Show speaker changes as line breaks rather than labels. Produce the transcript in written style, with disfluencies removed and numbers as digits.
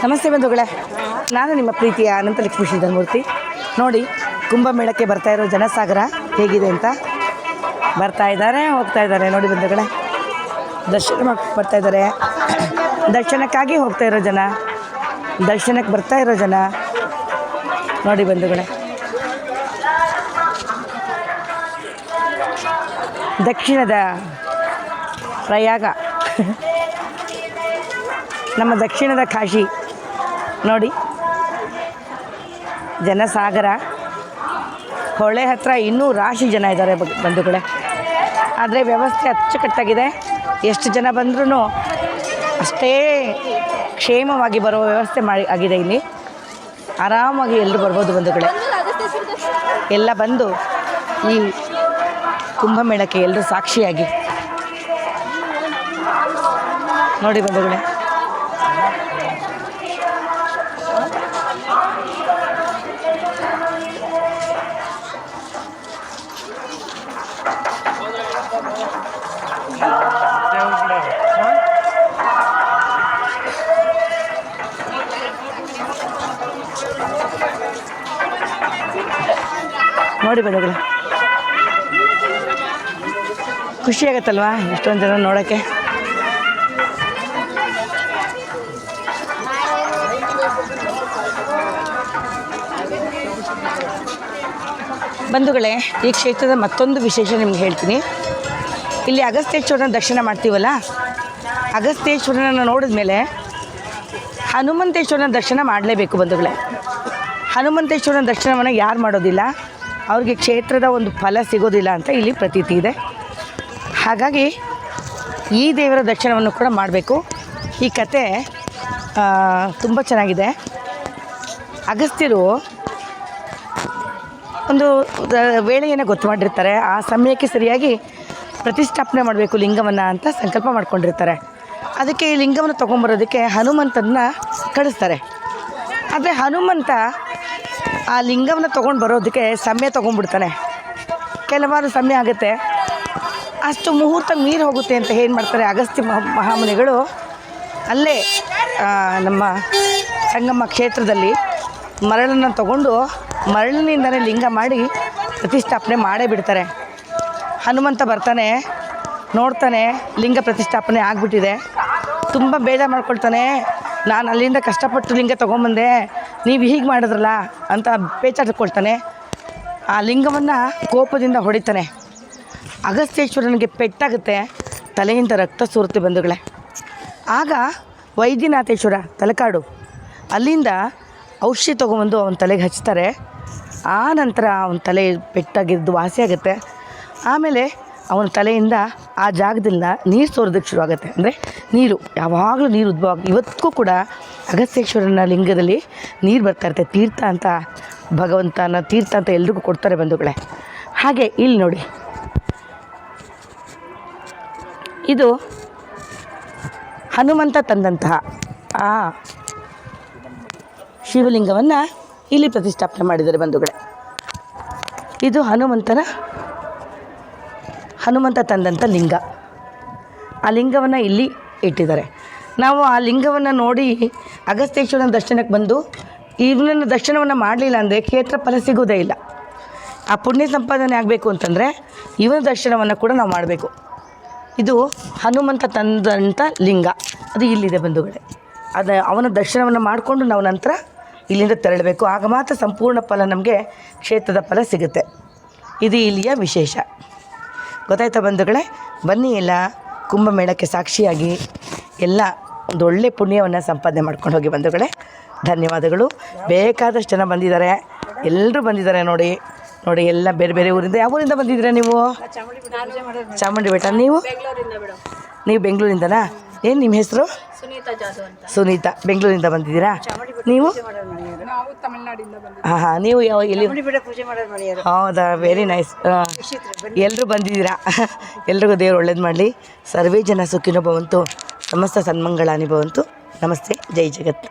ನಮಸ್ತೆ ಬಂಧುಗಳೇ, ನಾನು ನಿಮ್ಮ ಪ್ರೀತಿಯ ಅನಂತಲಕ್ಷ್ಮಿ ಶ್ರೀಧರಮೂರ್ತಿ. ನೋಡಿ, ಕುಂಭಮೇಳಕ್ಕೆ ಬರ್ತಾ ಇರೋ ಜನಸಾಗರ ಹೇಗಿದೆ ಅಂತ. ಬರ್ತಾ ಇದ್ದಾರೆ, ಹೋಗ್ತಾ ಇದ್ದಾರೆ. ನೋಡಿ ಬಂಧುಗಳೇ, ದರ್ಶನ ಮಾಡ್ಕೊಂಡು ಬರ್ತಾ ಇದ್ದಾರೆ. ದರ್ಶನಕ್ಕಾಗಿ ಹೋಗ್ತಾ ಇರೋ ಜನ, ದರ್ಶನಕ್ಕೆ ಬರ್ತಾ ಇರೋ ಜನ ನೋಡಿ ಬಂಧುಗಳೇ. ದಕ್ಷಿಣದ ಪ್ರಯಾಗ, ನಮ್ಮ ದಕ್ಷಿಣದ ಕಾಶಿ ನೋಡಿ. ಜನಸಾಗರ, ಹೊಳೆ ಹತ್ತಿರ ಇನ್ನೂ ರಾಶಿ ಜನ ಇದ್ದಾರೆ ಬಂಧುಗಳೇ. ಆದರೆ ವ್ಯವಸ್ಥೆ ಅಚ್ಚುಕಟ್ಟಾಗಿದೆ. ಎಷ್ಟು ಜನ ಬಂದ್ರೂ ಅಷ್ಟೇ ಕ್ಷೇಮವಾಗಿ ಬರುವ ವ್ಯವಸ್ಥೆ ಆಗಿದೆ. ಇಲ್ಲಿ ಆರಾಮಾಗಿ ಎಲ್ಲರೂ ಬರ್ಬೋದು ಬಂಧುಗಳೇ. ಎಲ್ಲ ಬಂದು ಈ ಕುಂಭಮೇಳಕ್ಕೆ ಎಲ್ಲರೂ ಸಾಕ್ಷಿಯಾಗಿ ನೋಡಿ ಬಂಧುಗಳೇ. ನೋಡಿ ಬಂಧುಗಳೇ, ಖುಷಿಯಾಗತ್ತಲ್ವಾ ಇಷ್ಟೊಂದು ಜನ ನೋಡೋಕ್ಕೆ. ಬಂಧುಗಳೇ, ಈ ಕ್ಷೇತ್ರದ ಮತ್ತೊಂದು ವಿಶೇಷ ನಿಮ್ಗೆ ಹೇಳ್ತೀನಿ. ಇಲ್ಲಿ ಅಗಸ್ತ್ಯೇಶ್ವರನ ದರ್ಶನ ಮಾಡ್ತೀವಲ್ಲ, ಅಗಸ್ತ್ಯೇಶ್ವರನನ್ನು ನೋಡಿದ ಮೇಲೆ ಹನುಮಂತೇಶ್ವರನ ದರ್ಶನ ಮಾಡಲೇಬೇಕು ಬಂಧುಗಳೇ. ಹನುಮಂತೇಶ್ವರನ ದರ್ಶನವನ್ನು ಯಾರು ಮಾಡೋದಿಲ್ಲ, ಅವ್ರಿಗೆ ಕ್ಷೇತ್ರದ ಒಂದು ಫಲ ಸಿಗೋದಿಲ್ಲ ಅಂತ ಇಲ್ಲಿ ಪ್ರತೀತಿ ಇದೆ. ಹಾಗಾಗಿ ಈ ದೇವರ ದರ್ಶನವನ್ನು ಕೂಡ ಮಾಡಬೇಕು. ಈ ಕತೆ ತುಂಬ ಚೆನ್ನಾಗಿದೆ. ಅಗಸ್ತ್ಯರು ಒಂದು ವೇಳೆಯನ್ನು ಗೊತ್ತು ಮಾಡಿರ್ತಾರೆ. ಆ ಸಮಯಕ್ಕೆ ಸರಿಯಾಗಿ ಪ್ರತಿಷ್ಠಾಪನೆ ಮಾಡಬೇಕು ಲಿಂಗವನ್ನು ಅಂತ ಸಂಕಲ್ಪ ಮಾಡ್ಕೊಂಡಿರ್ತಾರೆ. ಅದಕ್ಕೆ ಈ ಲಿಂಗವನ್ನು ತೊಗೊಂಬರೋದಕ್ಕೆ ಹನುಮಂತನ ಕಳಿಸ್ತಾರೆ. ಆದರೆ ಹನುಮಂತ ಆ ಲಿಂಗವನ್ನು ತೊಗೊಂಡು ಬರೋದಕ್ಕೆ ಸಮಯ ತೊಗೊಂಡ್ಬಿಡ್ತಾನೆ. ಕೆಲವಾರು ಸಮಯ ಆಗುತ್ತೆ, ಅಷ್ಟು ಮುಹೂರ್ತ ಮೀರಿ ಹೋಗುತ್ತೆ ಅಂತ ಏನು ಮಾಡ್ತಾರೆ ಅಗಸ್ತ್ಯ ಮಹಾಮುನಿಗಳು ಅಲ್ಲೇ ನಮ್ಮ ಸಂಗಮ ಕ್ಷೇತ್ರದಲ್ಲಿ ಮರಳನ್ನು ತಗೊಂಡು ಮರಳಿನಿಂದಲೇ ಲಿಂಗ ಮಾಡಿ ಪ್ರತಿಷ್ಠಾಪನೆ ಮಾಡೇ ಬಿಡ್ತಾರೆ. ಹನುಮಂತ ಬರ್ತಾನೆ, ನೋಡ್ತಾನೆ ಲಿಂಗ ಪ್ರತಿಷ್ಠಾಪನೆ ಆಗಿಬಿಟ್ಟಿದೆ. ತುಂಬ ಬೇಜಾರು ಮಾಡ್ಕೊಳ್ತಾನೆ. ನಾನು ಅಲ್ಲಿಂದ ಕಷ್ಟಪಟ್ಟು ಲಿಂಗ ತೊಗೊಂಬಂದೆ, ನೀವು ಹೀಗೆ ಮಾಡಿದ್ರಲ್ಲ ಅಂತ ಬೇಚಾಡ್ಕೊಳ್ತಾನೆ. ಆ ಲಿಂಗವನ್ನು ಕೋಪದಿಂದ ಹೊಡಿತಾನೆ. ಅಗಸ್ತ್ಯೇಶ್ವರನಿಗೆ ಪೆಟ್ಟಾಗುತ್ತೆ, ತಲೆಯಿಂದ ರಕ್ತ ಸೋರುತ್ತೆ ಬಂಧುಗಳೇ. ಆಗ ವೈದ್ಯನಾಥೇಶ್ವರ ತಲಕಾಡು ಅಲ್ಲಿಂದ ಔಷಧಿ ತೊಗೊಂಬಂದು ಅವನ ತಲೆಗೆ ಹಚ್ತಾರೆ. ಆ ನಂತರ ಅವನ ತಲೆ ಪೆಟ್ಟಾಗಿದ್ದು ವಾಸಿಯಾಗುತ್ತೆ. ಆಮೇಲೆ ಅವನ ತಲೆಯಿಂದ ಆ ಜಾಗದಿಂದ ನೀರು ಸೋರೋದಕ್ಕೆ ಶುರುವಾಗುತ್ತೆ. ಅಂದರೆ ನೀರು ಯಾವಾಗಲೂ ನೀರು ಉದ್ಭವ. ಇವತ್ತಿಗೂ ಕೂಡ ಅಗಸ್ತ್ಯೇಶ್ವರನ ಲಿಂಗದಲ್ಲಿ ನೀರು ಬರ್ತಾಯಿರುತ್ತೆ. ತೀರ್ಥ ಅಂತ, ಭಗವಂತನ ತೀರ್ಥ ಅಂತ ಎಲ್ರಿಗೂ ಕೊಡ್ತಾರೆ ಬಂಧುಗಳೇ. ಹಾಗೆ ಇಲ್ಲಿ ನೋಡಿ, ಇದು ಹನುಮಂತ ತಂದಂತಹ ಆ ಶಿವಲಿಂಗವನ್ನು ಇಲ್ಲಿ ಪ್ರತಿಷ್ಠಾಪನೆ ಮಾಡಿದ್ದಾರೆ ಬಂಧುಗಳೇ. ಇದು ಹನುಮಂತ ತಂದಂಥ ಲಿಂಗ. ಆ ಲಿಂಗವನ್ನು ಇಲ್ಲಿ ಇಟ್ಟಿದ್ದಾರೆ. ನಾವು ಆ ಲಿಂಗವನ್ನು ನೋಡಿ ಅಗಸ್ತ್ಯೇಶ್ವರನ ದರ್ಶನಕ್ಕೆ ಬಂದು ಇವನನ್ನು ದರ್ಶನವನ್ನು ಮಾಡಲಿಲ್ಲ ಅಂದರೆ ಕ್ಷೇತ್ರ ಫಲ ಸಿಗೋದೇ ಇಲ್ಲ. ಆ ಪುಣ್ಯ ಸಂಪಾದನೆ ಆಗಬೇಕು ಅಂತಂದರೆ ಇವನ ದರ್ಶನವನ್ನು ಕೂಡ ನಾವು ಮಾಡಬೇಕು. ಇದು ಹನುಮಂತ ತಂದಂಥ ಲಿಂಗ, ಅದು ಇಲ್ಲಿದೆ ಬಂಧುಗಳೇ. ಅವನ ದರ್ಶನವನ್ನು ಮಾಡಿಕೊಂಡು ನಾವು ನಂತರ ಇಲ್ಲಿಂದ ತೆರಳಬೇಕು. ಆಗ ಮಾತ್ರ ಸಂಪೂರ್ಣ ಫಲ ನಮಗೆ ಕ್ಷೇತ್ರದ ಫಲ ಸಿಗುತ್ತೆ. ಇದು ಇಲ್ಲಿಯ ವಿಶೇಷ. ಗೊತ್ತಾಯ್ತಾ ಬಂಧುಗಳೇ? ಬನ್ನಿ, ಎಲ್ಲ ಕುಂಭಮೇಳಕ್ಕೆ ಸಾಕ್ಷಿಯಾಗಿ ಎಲ್ಲ ಒಂದು ಒಳ್ಳೆ ಪುಣ್ಯವನ್ನು ಸಂಪಾದನೆ ಮಾಡ್ಕೊಂಡು ಹೋಗಿ ಬಂಧುಗಳೇ. ಧನ್ಯವಾದಗಳು. ಬೇಕಾದಷ್ಟು ಜನ ಬಂದಿದ್ದಾರೆ, ಎಲ್ಲರೂ ಬಂದಿದ್ದಾರೆ. ನೋಡಿ ನೋಡಿ, ಎಲ್ಲ ಬೇರೆ ಬೇರೆ ಊರಿಂದ. ಯಾವ ಊರಿಂದ ಬಂದಿದ್ದೀರಾ ನೀವು? ಚಾಮುಂಡಿ ಬೆಟ್ಟ. ನೀವು ಬೆಂಗಳೂರಿಂದನಾ? ಏನು ನಿಮ್ಮ ಹೆಸರು? ಸುನೀತಾ. ಬೆಂಗಳೂರಿಂದ ಬಂದಿದ್ದೀರಾ ನೀವು? ಹಾಂ, ನೀವು ಎಲ್ಲಿ? ಹೌದಾ, ವೆರಿ ನೈಸ್. ಎಲ್ಲರೂ ಬಂದಿದ್ದೀರಾ. ಎಲ್ರಿಗೂ ದೇವರು ಒಳ್ಳೇದು ಮಾಡಲಿ. ಸರ್ವೇ ಜನ ಸುಖಿನೋ ಭವಂತು, ಸಮಸ್ತ ಸನ್ಮಂಗಳಾನಿ ಭವಂತು. ನಮಸ್ತೆ, ಜೈ ಜಗತ್.